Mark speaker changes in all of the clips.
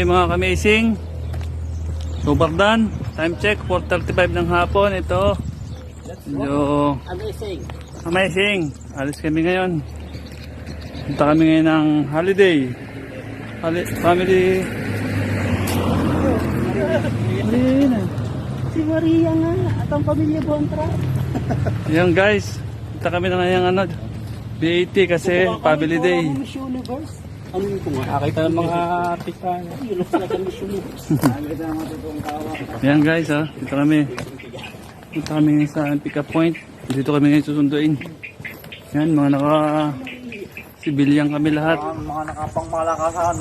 Speaker 1: Okay mga ka-amazing, super done. Time check 4:35 ng hapon. Ito medyo amazing. Alis kami ngayon. Punta kami ngayon ng holiday family.
Speaker 2: Si Maria nga at ang pamilya Bontra.
Speaker 1: Yan guys, punta kami na ngayon BAT kasi family day.
Speaker 2: Miss Universe. Ano yung nga? Nakita ng mga artista. Yung talaga Miss Universe.
Speaker 1: Yan guys, dito kami. Punta kami ngayon sa pick-up point. Dito kami ngayon susunduin. Yan, mga naka-sibilyan kami lahat.
Speaker 2: Mga nakapangmalakasan.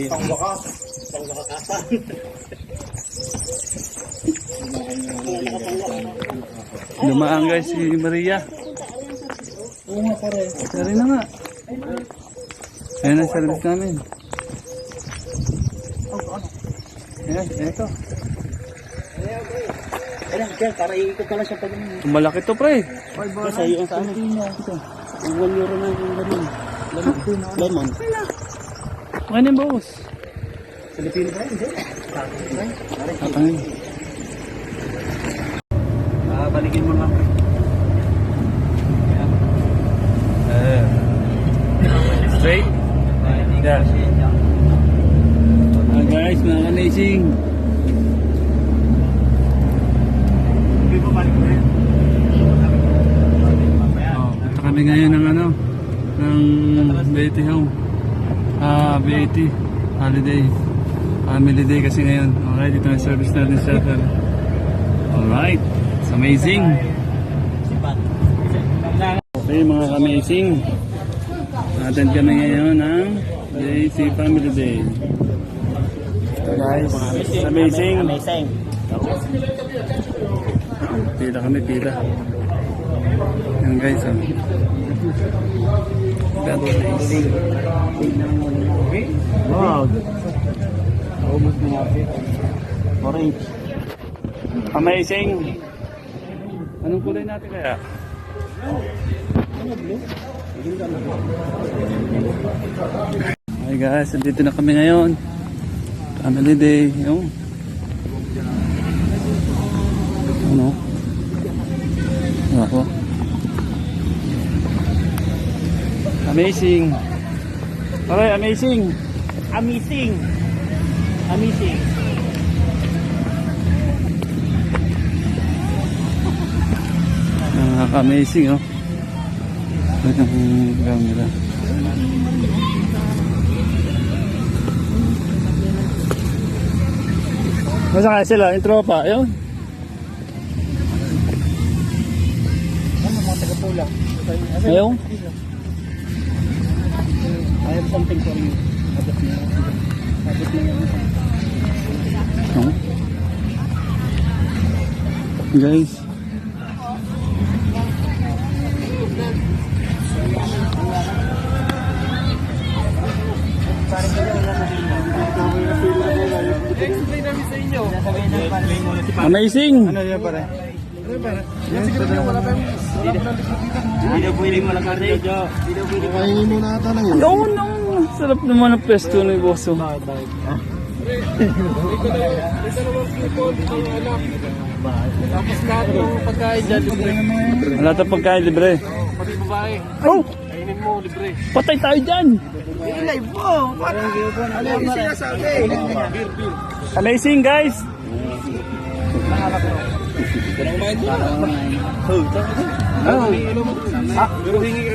Speaker 2: Pangwakas. Pangwakasan.
Speaker 1: Dumaan guys si Maria.
Speaker 2: Oo nga pare.
Speaker 1: Sari na nga. Ayan ang service namin. Ayan, ito.
Speaker 2: Ayan, kaya para iikot ka lang siya pag
Speaker 1: Malaki to pre.
Speaker 2: Kasi yung sa ano. Ito. Ang 1 euro na yung ganun. Lemon.
Speaker 1: Okay na yung boss.
Speaker 2: Filipino ba? Hindi.
Speaker 1: Tatangin.
Speaker 2: Balikin mo nga.
Speaker 1: Straight. Yeah. Guys, mga amazing. Punta kami ngayon ng ng BAT home. BAT holiday. Family day kasi ngayon. Alright, ito na service natin sa alright. It's amazing. Okay mga amazing. Attend kami ngayon ng BAT Family Day. Ito guys, it's amazing.
Speaker 2: Amazing.
Speaker 1: Pila kami, pila. Yan guys,
Speaker 2: Wow. Almost na orange.
Speaker 1: amazing. Anong kulay natin kaya? Hi guys, dito na kami ngayon. Family day. Yung ano? Ako. Amazing. Alright, amazing.
Speaker 2: Amazing. Amazing.
Speaker 1: Nakaka-amazing, oh. Ito ang camera. Masa kaya sila? Yung tropa, yun.
Speaker 2: Ano mga taga-pula?
Speaker 1: Ayaw?
Speaker 2: I have something for you.
Speaker 1: Oh. Guys.
Speaker 2: Explain namin sa inyo.
Speaker 1: Amazing!
Speaker 2: Ano yan pare? Yan siguro yung wala pa yung hindi daw pwedeng wala ka rin. Hindi daw pwedeng. Kainin mo na ata lang yun.
Speaker 1: No, no. Sarap naman ang pesto ni Boso.
Speaker 2: Tapos lahat ng pagkain dyan, libre.
Speaker 1: Wala tayong pagkain libre.
Speaker 2: Pati babae.
Speaker 1: Oh!
Speaker 2: Kainin mo, libre.
Speaker 1: Patay tayo dyan!
Speaker 2: Live mo! Ano yung sinasabi?
Speaker 1: Amazing guys!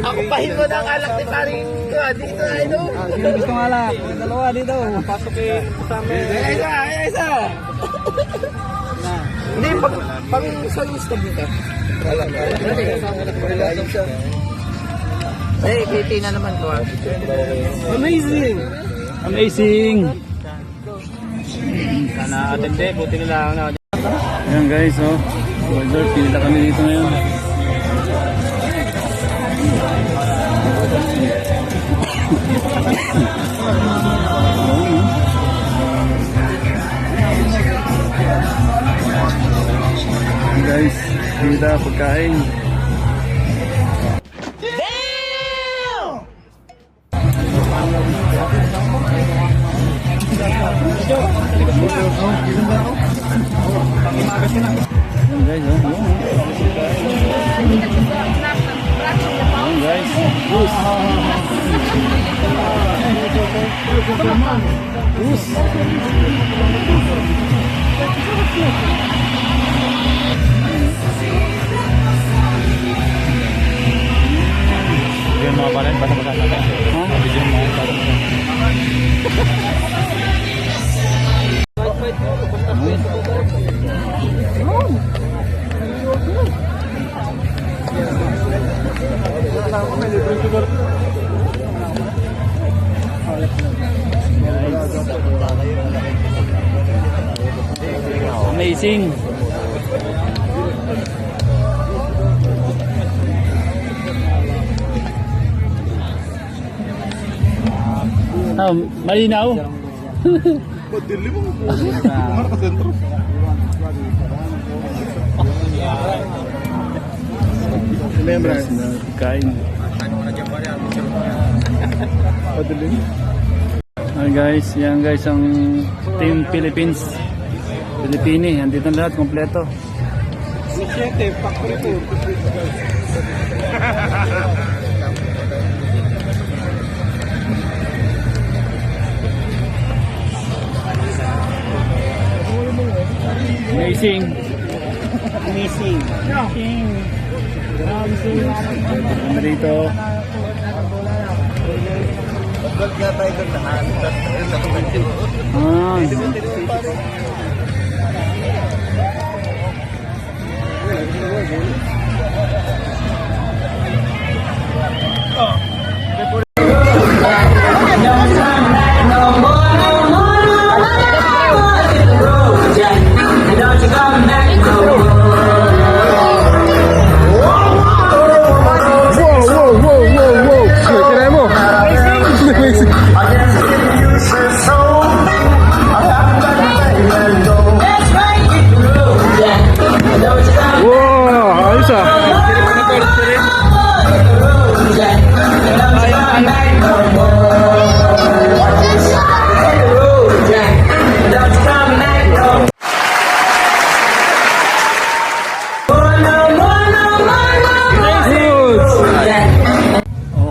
Speaker 2: Ako pahin mo ng alak ni paring dito na ito. Sino gusto ng alak? Dalawa dito. Pasukin sa amin. Isa! Hindi, pang saan yung stag nito? Eh, PT na naman ko. Amazing!
Speaker 1: Amazing!
Speaker 2: Sana atende, buti nila lang.
Speaker 1: Ayan guys, oh. Border, pila kami dito ngayon. Guys, pila pagkain. Damn! Ayan guys, oh. Ayan guys.
Speaker 2: Yung mga pala, basta-basta natin.
Speaker 1: Ha?
Speaker 2: Video mo, basta-basta.
Speaker 1: Amazing. Malinaw? Kain. Hi guys, yan guys ang Team Philippines. Pilipini, andito na lahat kompleto. Amazing. Amazing. Dito.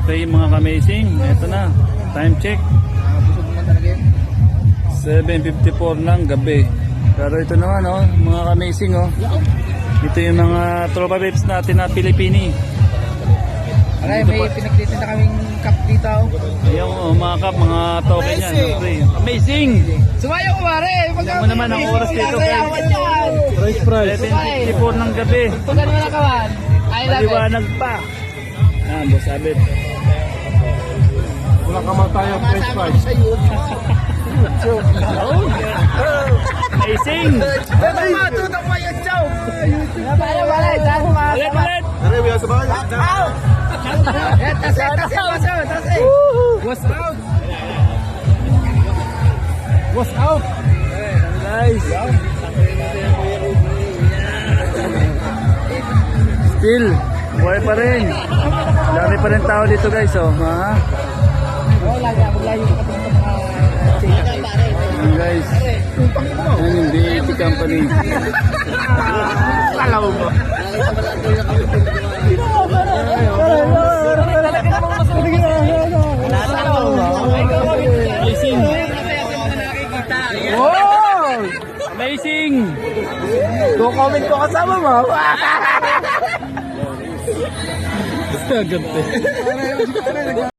Speaker 1: Okay mga ka-amazing, eto na, time check 7:54 ng gabi. Pero ito naman oh, mga ka-amazing oh, ito yung mga tropa babes natin na Pilipini.
Speaker 2: Aray, may pinagtitin na kaming cup dito.
Speaker 1: Ayun oh, mga kap, mga token yan syempre. Amazing!
Speaker 2: Sumayo ko pare!
Speaker 1: Alam mo naman ang oras dito guys,
Speaker 2: Price.
Speaker 1: 7:54 ng gabi.
Speaker 2: Pagkano mo nakawan? I love it.
Speaker 1: Maliwanag pa. Boss Abet.
Speaker 2: Wala ka matayang price.
Speaker 1: Amazing!
Speaker 2: Tutong pa yung show! Bale, saan mo
Speaker 1: Ulit, ulit!
Speaker 2: Tase! What's out? What's out?
Speaker 1: Guys! Still, buhay pa rin. Dami pa rin tao dito guys, oh. Ha? Ayan guys. Ayan yung BAT company.
Speaker 2: Kalaw mo.
Speaker 1: Amazing!
Speaker 2: Wow!
Speaker 1: Amazing!
Speaker 2: Go comment ko kasama mo.
Speaker 1: Ganda.